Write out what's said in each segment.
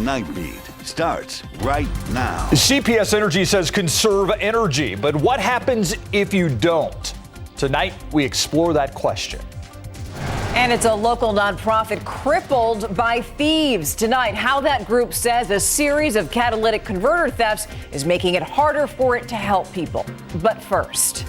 Nightbeat starts right now. CPS Energy says conserve energy, but what happens if you don't? Tonight, we explore that question. And it's a local nonprofit crippled by thieves. Tonight, how that group says a series of catalytic converter thefts is making it harder for it to help people. But first,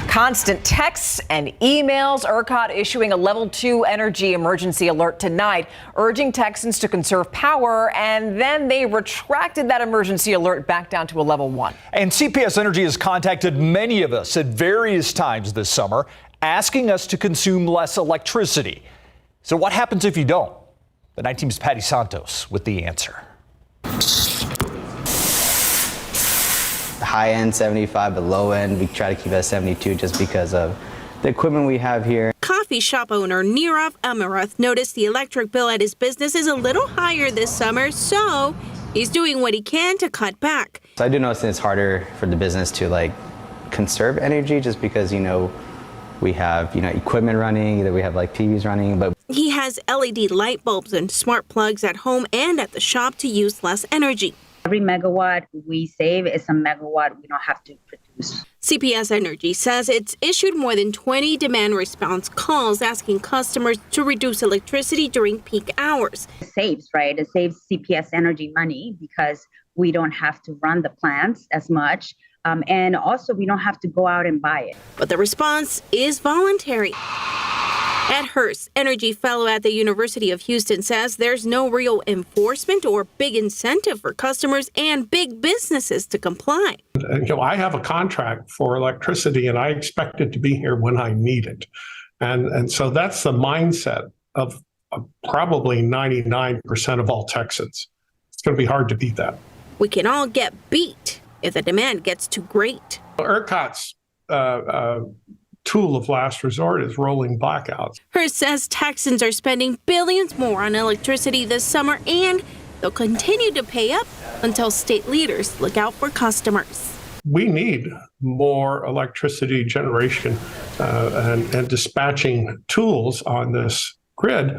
constant texts and emails. ERCOT issuing a level 2 energy emergency alert tonight, urging Texans to conserve power, and then they retracted that emergency alert back down to a level 1. And CPS Energy has contacted many of us at various times this summer, asking us to consume less electricity. So what happens if you don't? The Night Team's Patty Santos with the answer. High end 75, but low end we try to keep at 72 just because of the equipment we have here. Coffee shop owner Nirav Amarath noticed the electric bill at his business is a little higher this summer, so he's doing what he can to cut back. So I do notice it's harder for the business to conserve energy just because, we have, equipment running, either we have TVs running, but he has LED light bulbs and smart plugs at home and at the shop to use less energy. Every megawatt we save is a megawatt we don't have to produce. CPS Energy says it's issued more than 20 demand response calls asking customers to reduce electricity during peak hours. It saves, right? It saves CPS Energy money because we don't have to run the plants as much. And also, we don't have to go out and buy it. But the response is voluntary. Ed Hurst, energy fellow at the University of Houston, says there's no real enforcement or big incentive for customers and big businesses to comply. I have a contract for electricity and I expect it to be here when I need it. And so that's the mindset of probably 99% of all Texans. It's going to be hard to beat that. We can all get beat if the demand gets too great. ERCOT's tool of last resort is rolling blackouts. Hurst says Texans are spending billions more on electricity this summer, and they'll continue to pay up until state leaders look out for customers. We need more electricity generation and dispatching tools on this grid.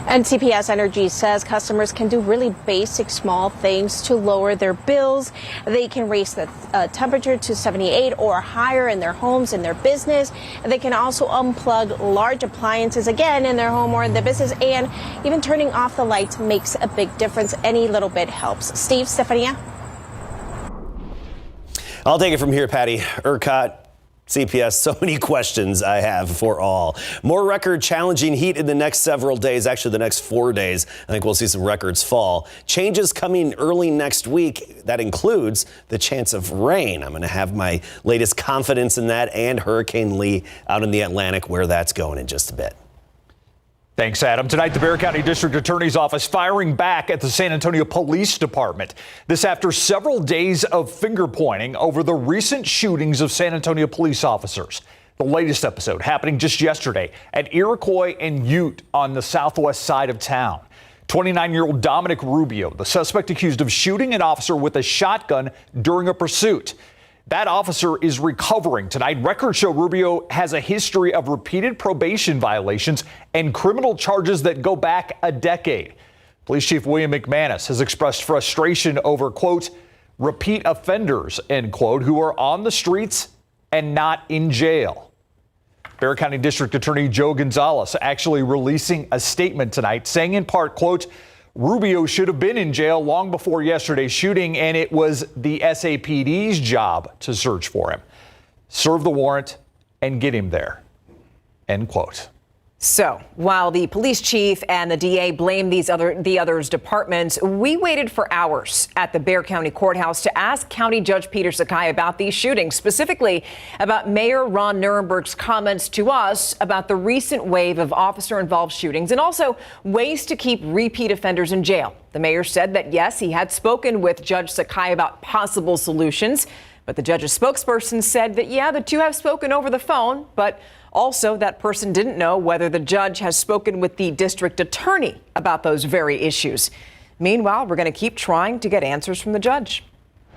And CPS Energy says customers can do really basic small things to lower their bills. They can raise the temperature to 78 or higher in their homes and their business. And they can also unplug large appliances again in their home or in their business. And even turning off the lights makes a big difference. Any little bit helps. Steve, Stefania? I'll take it from here, Patty. ERCOT, CPS, so many questions I have for all. More record challenging heat in the next several days, actually the next 4 days. I think we'll see some records fall. Changes coming early next week. That includes the chance of rain. I'm going to have my latest confidence in that and Hurricane Lee out in the Atlantic, where that's going in just a bit. Thanks, Adam. Tonight, the Bexar County District Attorney's Office firing back at the San Antonio Police Department. This after several days of finger pointing over the recent shootings of San Antonio police officers. The latest episode happening just yesterday at Iroquois and Ute on the southwest side of town. 29-year-old Dominic Rubio, the suspect accused of shooting an officer with a shotgun during a pursuit. That officer is recovering tonight. Records show Rubio has a history of repeated probation violations and criminal charges that go back a decade. Police Chief William McManus has expressed frustration over, quote, repeat offenders, end quote, who are on the streets and not in jail. Bexar County District Attorney Joe Gonzalez actually releasing a statement tonight saying in part, quote, Rubio should have been in jail long before yesterday's shooting, and it was the SAPD's job to search for him. Serve the warrant and get him there. End quote. So while the police chief and the DA blame the others' departments, we waited for hours at the Bexar County Courthouse to ask County Judge Peter Sakai about these shootings, specifically about Mayor Ron Nirenberg's comments to us about the recent wave of officer-involved shootings and also ways to keep repeat offenders in jail. The mayor said that, yes, he had spoken with Judge Sakai about possible solutions, but the judge's spokesperson said that, yeah, the two have spoken over the phone, but also, that person didn't know whether the judge has spoken with the district attorney about those very issues. Meanwhile, we're going to keep trying to get answers from the judge.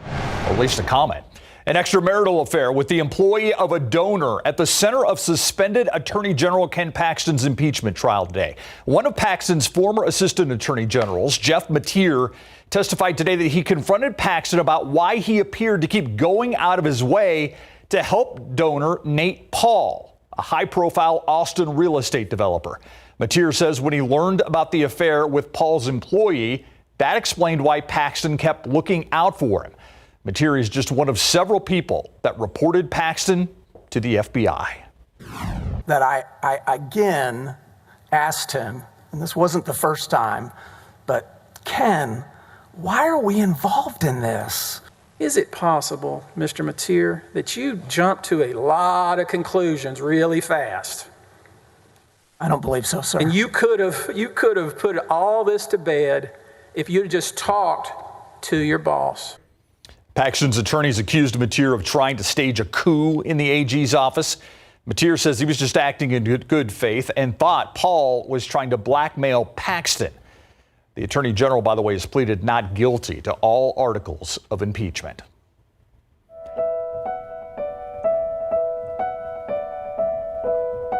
Or at least a comment. An extramarital affair with the employee of a donor at the center of suspended Attorney General Ken Paxton's impeachment trial today. One of Paxton's former assistant attorney generals, Jeff Mateer, testified today that he confronted Paxton about why he appeared to keep going out of his way to help donor Nate Paul, a high-profile Austin real estate developer. Mateer says when he learned about the affair with Paul's employee, that explained why Paxton kept looking out for him. Mateer is just one of several people that reported Paxton to the FBI. That I again asked him, and this wasn't the first time, but Ken, why are we involved in this? Is it possible, Mr. Mateer, that you jumped to a lot of conclusions really fast? I don't believe so, sir. And you could have put all this to bed if you'd just talked to your boss. Paxton's attorneys accused Mateer of trying to stage a coup in the AG's office. Mateer says he was just acting in good faith and thought Paul was trying to blackmail Paxton. The attorney general, by the way, has pleaded not guilty to all articles of impeachment.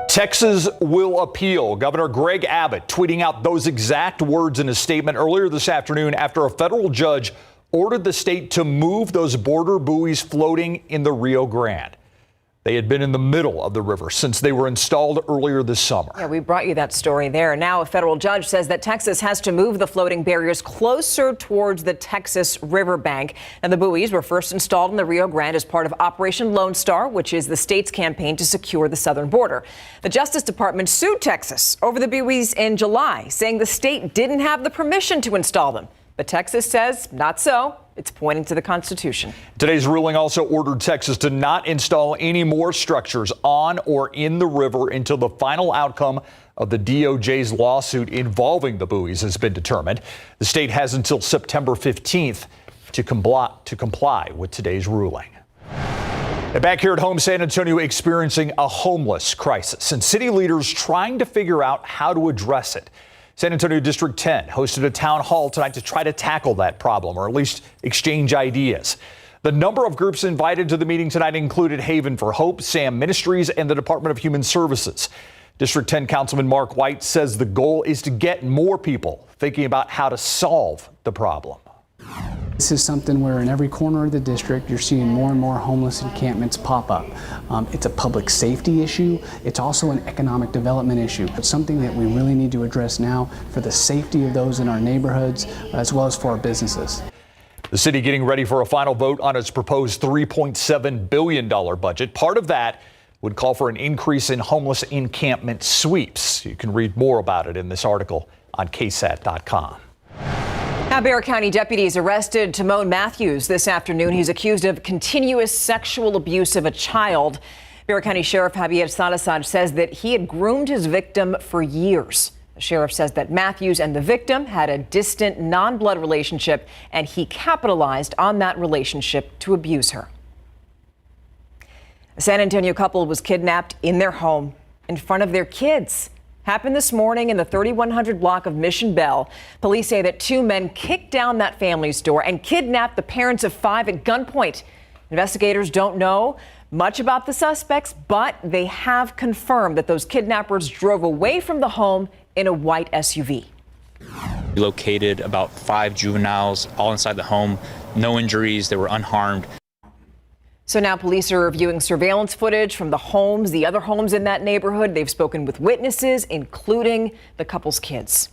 Texas will appeal. Governor Greg Abbott tweeting out those exact words in a statement earlier this afternoon after a federal judge ordered the state to move those border buoys floating in the Rio Grande. They had been in the middle of the river since they were installed earlier this summer. Yeah, we brought you that story there. Now a federal judge says that Texas has to move the floating barriers closer towards the Texas riverbank. And the buoys were first installed in the Rio Grande as part of Operation Lone Star, which is the state's campaign to secure the southern border. The Justice Department sued Texas over the buoys in July, saying the state didn't have the permission to install them. But Texas says not so. It's pointing to the Constitution. Today's ruling also ordered Texas to not install any more structures on or in the river until the final outcome of the DOJ's lawsuit involving the buoys has been determined. The state has until September 15th to comply with today's ruling. And back here at home, San Antonio experiencing a homeless crisis and city leaders trying to figure out how to address it. San Antonio District 10 hosted a town hall tonight to try to tackle that problem, or at least exchange ideas. The number of groups invited to the meeting tonight included Haven for Hope, SAM Ministries, and the Department of Human Services. District 10 Councilman Mark White says the goal is to get more people thinking about how to solve the problem. This is something where in every corner of the district you're seeing more and more homeless encampments pop up. It's a public safety issue. It's also an economic development issue. It's something that we really need to address now for the safety of those in our neighborhoods as well as for our businesses. The city getting ready for a final vote on its proposed $3.7 billion budget. Part of that would call for an increase in homeless encampment sweeps. You can read more about it in this article on KSAT.com. Now, Bexar County deputies arrested Timone Matthews this afternoon. He's accused of continuous sexual abuse of a child. Bexar County Sheriff Javier Salazar says that he had groomed his victim for years. The sheriff says that Matthews and the victim had a distant, non-blood relationship, and he capitalized on that relationship to abuse her. A San Antonio couple was kidnapped in their home in front of their kids. Happened this morning in the 3100 block of Mission Bell. Police say that two men kicked down that family's door and kidnapped the parents of 5 at gunpoint. Investigators don't know much about the suspects, but they have confirmed that those kidnappers drove away from the home in a white SUV. We located about 5 juveniles all inside the home. No injuries. They were unharmed. So now police are reviewing surveillance footage from the homes, the other homes in that neighborhood. They've spoken with witnesses, including the couple's kids.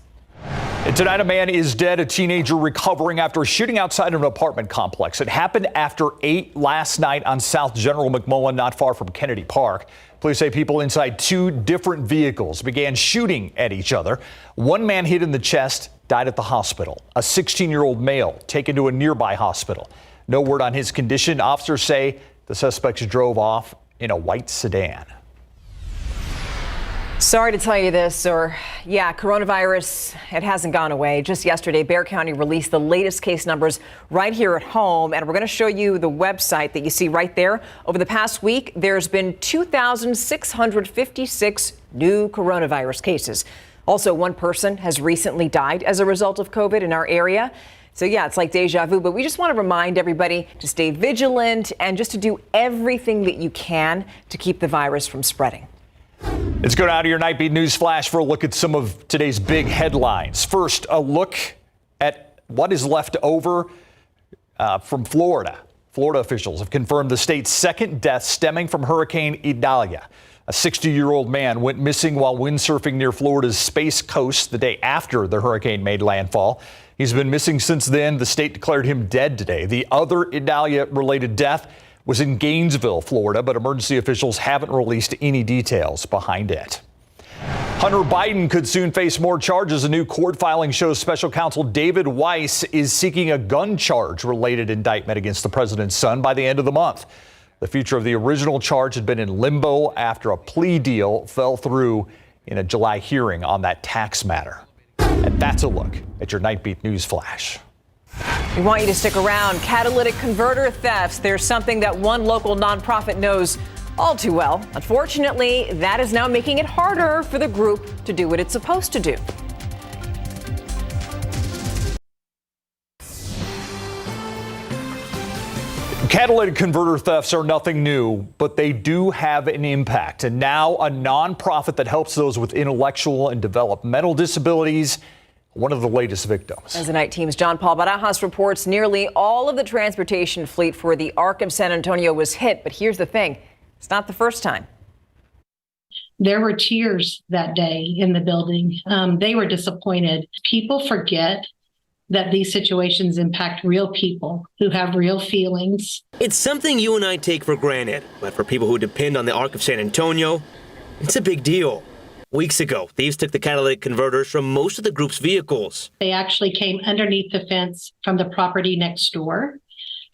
And tonight, a man is dead, a teenager recovering after a shooting outside of an apartment complex. It happened after 8 last night on South General McMullen, not far from Kennedy Park. Police say people inside 2 different vehicles began shooting at each other. One man hit in the chest, died at the hospital. A 16-year-old male taken to a nearby hospital. No word on his condition. Officers say the suspects drove off in a white sedan. Sorry to tell you this, coronavirus, it hasn't gone away. Just yesterday, Bexar County released the latest case numbers right here at home, and we're going to show you the website that you see right there. Over the past week, there's been 2,656 new coronavirus cases. Also, one person has recently died as a result of COVID in our area. So, yeah, it's like deja vu, but we just want to remind everybody to stay vigilant and just to do everything that you can to keep the virus from spreading. Let's go down to your Nightbeat News Flash for a look at some of today's big headlines. First, a look at what is left over from Florida. Florida officials have confirmed the state's second death stemming from Hurricane Idalia. A 60-year-old man went missing while windsurfing near Florida's Space Coast the day after the hurricane made landfall. He's been missing since then. The state declared him dead today. The other Idalia-related death was in Gainesville, Florida, but emergency officials haven't released any details behind it. Hunter Biden could soon face more charges. A new court filing shows special counsel David Weiss is seeking a gun charge-related indictment against the president's son by the end of the month. The future of the original charge had been in limbo after a plea deal fell through in a July hearing on that tax matter. And that's a look at your Nightbeat News Flash. We want you to stick around. Catalytic converter thefts. There's something that one local nonprofit knows all too well. Unfortunately, that is now making it harder for the group to do what it's supposed to do. Catalytic converter thefts are nothing new, but they do have an impact. And now a nonprofit that helps those with intellectual and developmental disabilities, one of the latest victims. As the night team's John Paul Barajas reports, nearly all of the transportation fleet for the Arc of San Antonio was hit. But here's the thing, it's not the first time. There were tears that day in the building. They were disappointed. People forget that these situations impact real people who have real feelings. It's something you and I take for granted, but for people who depend on the Arc of San Antonio, it's a big deal. Weeks ago, thieves took the catalytic converters from most of the group's vehicles. They actually came underneath the fence from the property next door,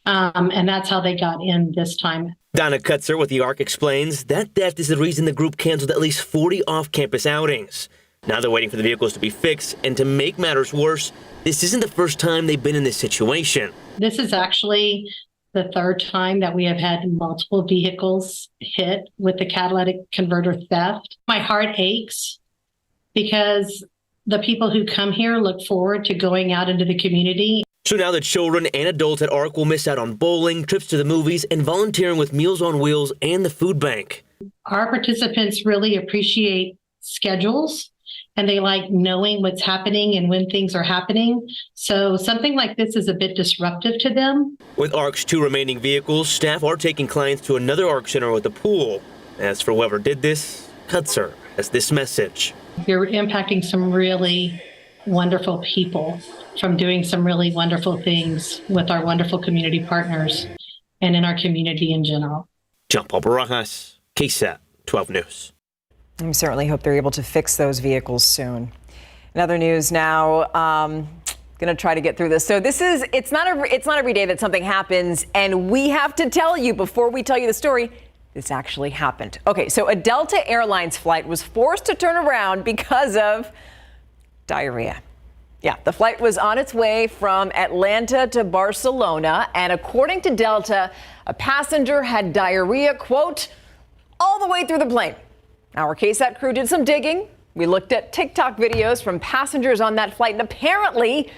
and that's how they got in this time. Donna Kutzer with the Arc explains that theft is the reason the group canceled at least 40 off-campus outings. Now they're waiting for the vehicles to be fixed, and to make matters worse, this isn't the first time they've been in this situation. This is actually the third time that we have had multiple vehicles hit with the catalytic converter theft. My heart aches because the people who come here look forward to going out into the community. So now the children and adults at Arc will miss out on bowling, trips to the movies, and volunteering with Meals on Wheels and the food bank. Our participants really appreciate schedules, and they like knowing what's happening and when things are happening. So something like this is a bit disruptive to them. With Arc's 2 remaining vehicles, staff are taking clients to another Arc center at the pool. As for whoever did this, Kutzer has this message. You're impacting some really wonderful people from doing some really wonderful things with our wonderful community partners and in our community in general. John Paul Barajas, KSAT 12 News. I certainly hope they're able to fix those vehicles soon. In other news now, going to try to get through this. So it's not every day that something happens, and we have to tell you before we tell you the story, this actually happened. Okay, so a Delta Airlines flight was forced to turn around because of diarrhea. Yeah, the flight was on its way from Atlanta to Barcelona, and according to Delta, a passenger had diarrhea, quote, all the way through the plane. Our KSAT crew did some digging. We looked at TikTok videos from passengers on that flight, and apparently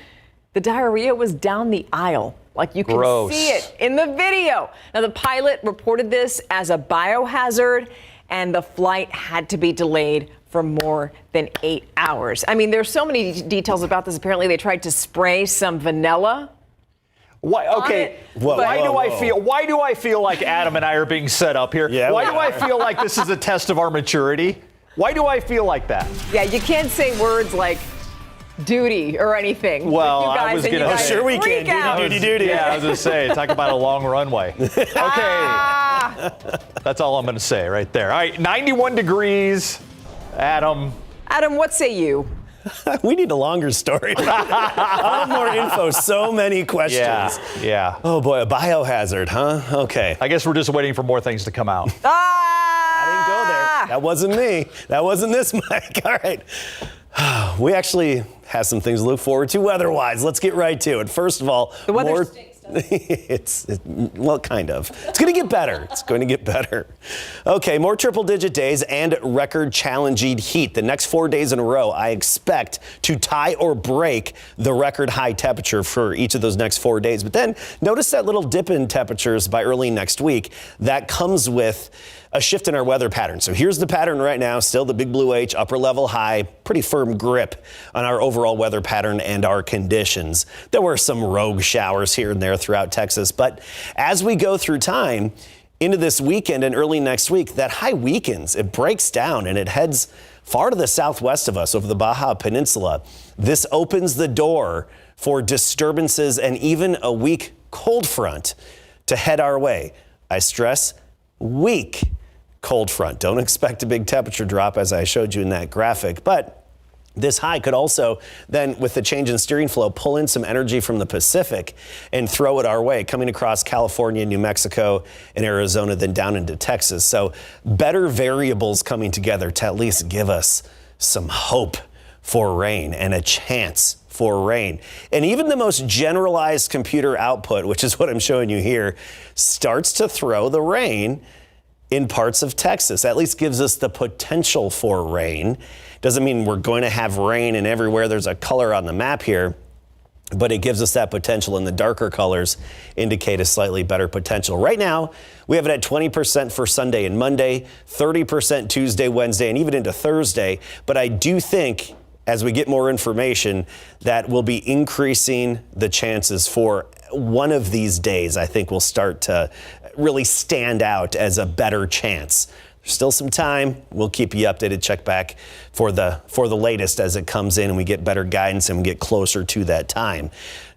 the diarrhea was down the aisle. Like you can see it in the video. Now, the pilot reported this as a biohazard, and the flight had to be delayed for more than 8 hours. I mean, there's so many details about this. Apparently, they tried to spray some vanilla. Why? Okay. Why do I feel like Adam and I are being set up here? Yeah, why do I feel like this is a test of our maturity? Why do I feel like that? Yeah, you can't say words like duty or anything. Well, I was going to say, sure we can. Duty. Yeah, I was going to say, talk about a long runway. Okay. That's all I'm going to say right there. All right, 91 degrees. Adam, what say you? We need a longer story. I want more info. So many questions. Yeah. Oh, boy, a biohazard, huh? Okay. I guess we're just waiting for more things to come out. I didn't go there. That wasn't me. That wasn't this mic. All right. We actually have some things to look forward to weather-wise. Let's get right to it. First of all, the weather stinks Well, kind of. It's going to get better. It's going to get better. Okay, more triple-digit days and record-challenging heat. The next 4 days in a row, I expect to tie or break the record high temperature for each of those next 4 days. But then notice that little dip in temperatures by early next week. That comes with a shift in our weather pattern. So here's the pattern right now, still the big blue H, upper level high, pretty firm grip on our overall weather pattern and our conditions. There were some rogue showers here and there throughout Texas, but as we go through time into this weekend and early next week, that high weakens, it breaks down and it heads far to the southwest of us over the Baja Peninsula. This opens the door for disturbances and even a weak cold front to head our way. I stress weak cold front. Don't expect a big temperature drop as I showed you in that graphic, but this high could also then, with the change in steering flow, pull in some energy from the Pacific and throw it our way, coming across California, New Mexico, and Arizona, then down into Texas. So better variables coming together to at least give us some hope for rain and a chance for rain. And even the most generalized computer output, which is what I'm showing you here, starts to throw the rain in parts of Texas. At least gives us the potential for rain. Doesn't mean we're going to have rain and everywhere there's a color on the map here, but it gives us that potential, and the darker colors indicate a slightly better potential. Right now, we have it at 20% for Sunday and Monday, 30% Tuesday, Wednesday, and even into Thursday. But I do think as we get more information that we'll be increasing the chances for one of these days. I think will start to really stand out as a better chance. There's still some time. We'll keep you updated. Check back for the latest as it comes in and we get better guidance and we get closer to that time.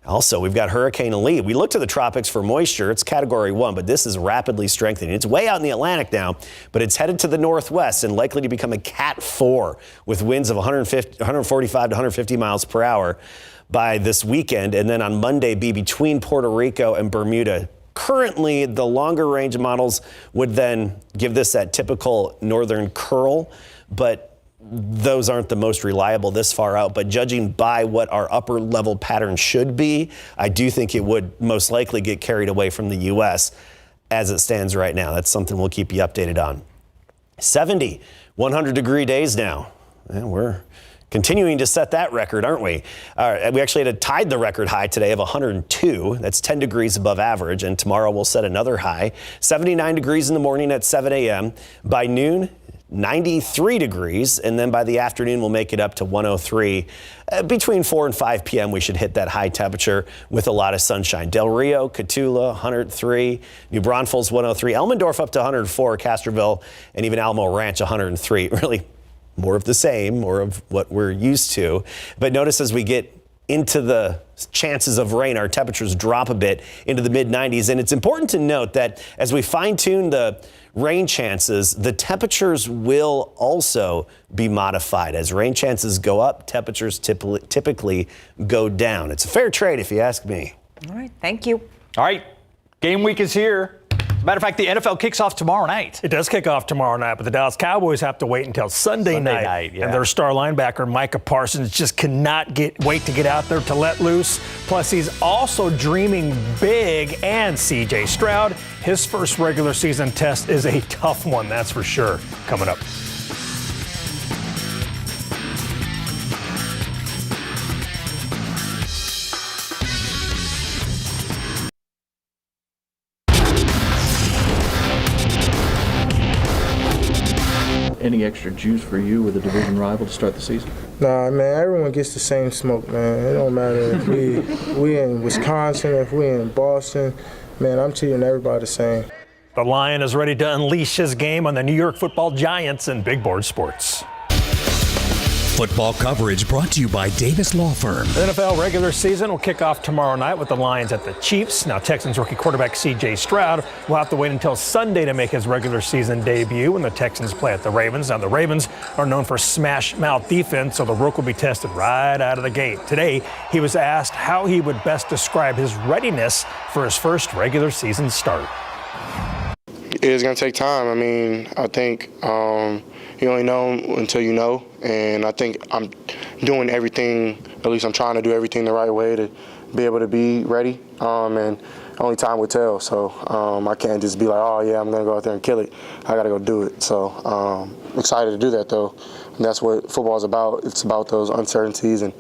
Also, we've got Hurricane Lee. We look to the tropics for moisture. It's Category 1, but this is rapidly strengthening. It's way out in the Atlantic now, but it's headed to the northwest and likely to become a Cat 4 with winds of 145 to 150 miles per hour by this weekend. And then on Monday, be between Puerto Rico and Bermuda. Currently, the longer range models would then give this that typical northern curl, but those aren't the most reliable this far out. But judging by what our upper level pattern should be, I do think it would most likely get carried away from the U.S. as it stands right now. That's something we'll keep you updated on. 70, 100-degree days now. And we're continuing to set that record, aren't we? We actually had tied the record high today of 102. That's 10 degrees above average. And tomorrow we'll set another high. 79 degrees in the morning at 7 a.m. By noon, 93 degrees. And then by the afternoon, we'll make it up to 103. Between 4 and 5 p.m., we should hit that high temperature with a lot of sunshine. Del Rio, Cotulla, 103. New Braunfels, 103. Elmendorf up to 104. Castroville and even Alamo Ranch, 103. Really more of the same, more of what we're used to. But notice as we get into the chances of rain, our temperatures drop a bit into the mid-90s. And it's important to note that as we fine-tune the rain chances, the temperatures will also be modified. As rain chances go up, temperatures typically go down. It's a fair trade if you ask me. All right, thank you. All right, game week is here. Matter of fact, the NFL kicks off tomorrow night. It does kick off tomorrow night, but the Dallas Cowboys have to wait until Sunday night. Yeah. And their star linebacker, Micah Parsons, just cannot wait to get out there to let loose. Plus, he's also dreaming big. And C.J. Stroud, his first regular season test is a tough one, that's for sure. Coming up. Any extra juice for you with a division rival to start the season? Nah, man, everyone gets the same smoke, man. It don't matter if we in Wisconsin, if we in Boston. Man, I'm treating everybody the same. The Lion is ready to unleash his game on the New York Football Giants in Big Board Sports. Football coverage brought to you by Davis Law Firm. The NFL regular season will kick off tomorrow night with the Lions at the Chiefs. Now, Texans rookie quarterback C.J. Stroud will have to wait until Sunday to make his regular season debut when the Texans play at the Ravens. Now, the Ravens are known for smash-mouth defense, so the rook will be tested right out of the gate. Today, he was asked how he would best describe his readiness for his first regular season start. It's going to take time. I mean, I think you only know until you know, and I think I'm doing everything, at least I'm trying to do everything the right way to be able to be ready, and only time will tell. So I can't just be like, oh yeah, I'm gonna go out there and kill it. I gotta go do it. So excited to do that though. And that's what football is about. It's about those uncertainties and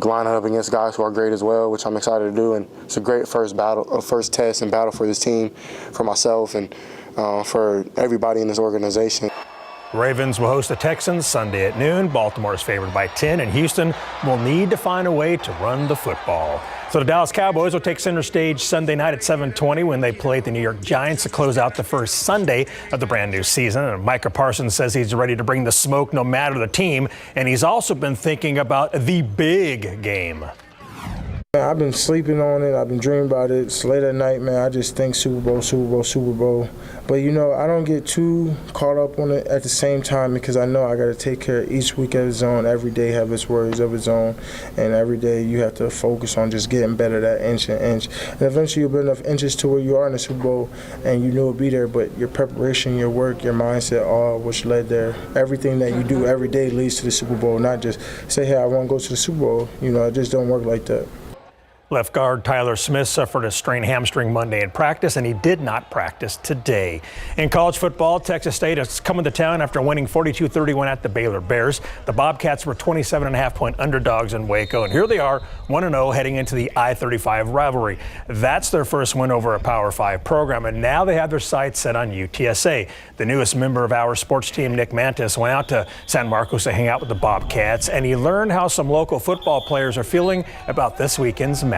lining up against guys who are great as well, which I'm excited to do. And it's a great first test and battle for this team, for myself, and for everybody in this organization. Ravens will host the Texans Sunday at noon. Baltimore is favored by 10, and Houston will need to find a way to run the football. So the Dallas Cowboys will take center stage Sunday night at 7:20 when they play the New York Giants to close out the first Sunday of the brand new season. And Micah Parsons says he's ready to bring the smoke no matter the team, and he's also been thinking about the big game. I've been sleeping on it. I've been dreaming about it. It's late at night, man. I just think Super Bowl, Super Bowl, Super Bowl. But, you know, I don't get too caught up on it at the same time because I know I got to take care of each week of its own. Every day have its worries of its own. And every day you have to focus on just getting better that inch and inch. And eventually you'll build enough inches to where you are in the Super Bowl and you know it'll be there. But your preparation, your work, your mindset, all which led there. Everything that you do every day leads to the Super Bowl. Not just say, hey, I want to go to the Super Bowl. You know, it just don't work like that. Left guard Tyler Smith suffered a strained hamstring Monday in practice, and he did not practice today. In college football, Texas State is coming to town after winning 42-31 at the Baylor Bears. The Bobcats were 27.5-point underdogs in Waco, and here they are, 1-0 heading into the I-35 rivalry. That's their first win over a Power 5 program, and now they have their sights set on UTSA. The newest member of our sports team, Nick Mantis, went out to San Marcos to hang out with the Bobcats, and he learned how some local football players are feeling about this weekend's matchup.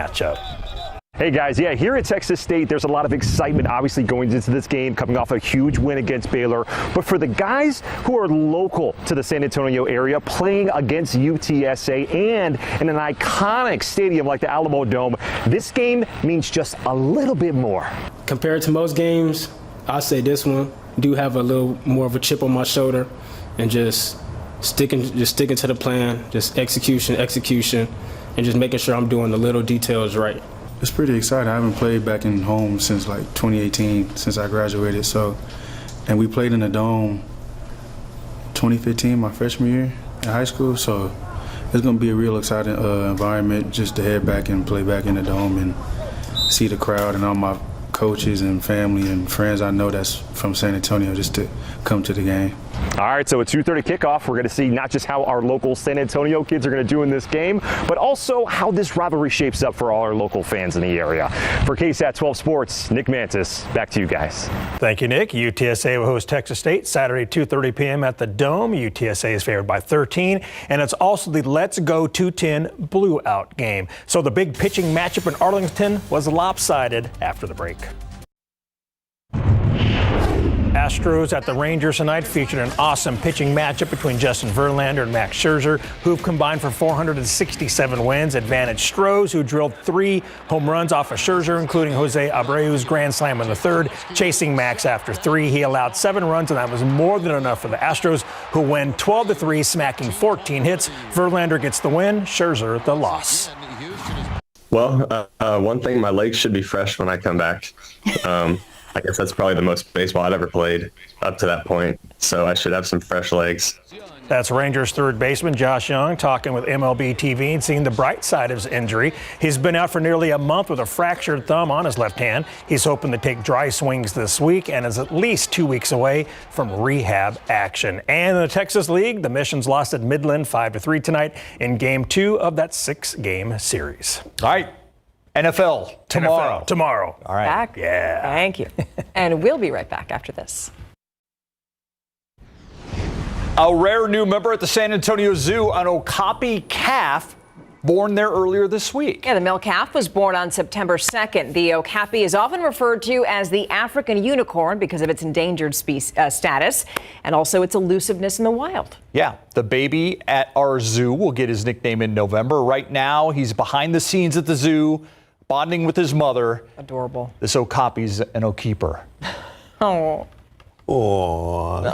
Hey guys, yeah, here at Texas State, there's a lot of excitement obviously going into this game, coming off a huge win against Baylor. But for the guys who are local to the San Antonio area, playing against UTSA and in an iconic stadium like the Alamo Dome, this game means just a little bit more. Compared to most games, I say this one do have a little more of a chip on my shoulder and just sticking to the plan, just execution, and just making sure I'm doing the little details right. It's pretty exciting. I haven't played back in home since like 2018, since I graduated. And we played in the Dome 2015, my freshman year in high school. So it's going to be a real exciting environment just to head back and play back in the Dome and see the crowd and all my coaches and family and friends I know that's from San Antonio just to come to the game. All right, so a 2:30 kickoff. We're going to see not just how our local San Antonio kids are going to do in this game, but also how this rivalry shapes up for all our local fans in the area. For KSAT 12 Sports, Nick Mantis, back to you guys. Thank you, Nick. UTSA will host Texas State Saturday 2:30 p.m. at the Dome. UTSA is favored by 13, and it's also the Let's Go 210 Blue Out game. So the big pitching matchup in Arlington was lopsided after the break. Astros at the Rangers tonight featured an awesome pitching matchup between Justin Verlander and Max Scherzer, who've combined for 467 wins. Advantage Stros, who drilled 3 home runs off of Scherzer, including Jose Abreu's grand slam in the third. Chasing Max after 3, he allowed 7 runs, and that was more than enough for the Astros, who win 12-3, smacking 14 hits. Verlander gets the win, Scherzer the loss. Well, one thing, my legs should be fresh when I come back. I guess that's probably the most baseball I'd ever played up to that point, so I should have some fresh legs. That's Rangers third baseman Josh Young talking with MLB TV and seeing the bright side of his injury. He's been out for nearly a month with a fractured thumb on his left hand. He's hoping to take dry swings this week and is at least 2 weeks away from rehab action. And in the Texas League, the Missions lost at Midland 5-3 tonight in Game 2 of that 6-game series. All right. NFL tomorrow. Tomorrow. All right. Back. Yeah. Thank you. And we'll be right back after this. A rare new member at the San Antonio Zoo, an okapi calf, born there earlier this week. Yeah, the male calf was born on September 2nd. The okapi is often referred to as the African unicorn because of its endangered status and also its elusiveness in the wild. Yeah, the baby at our zoo will get his nickname in November. Right now, he's behind the scenes at the zoo, bonding with his mother. Adorable. This okapi's an okeeper. Oh. Aww.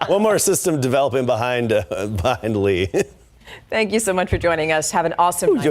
One more system developing behind Lee. Thank you so much for joining us. Have an awesome night.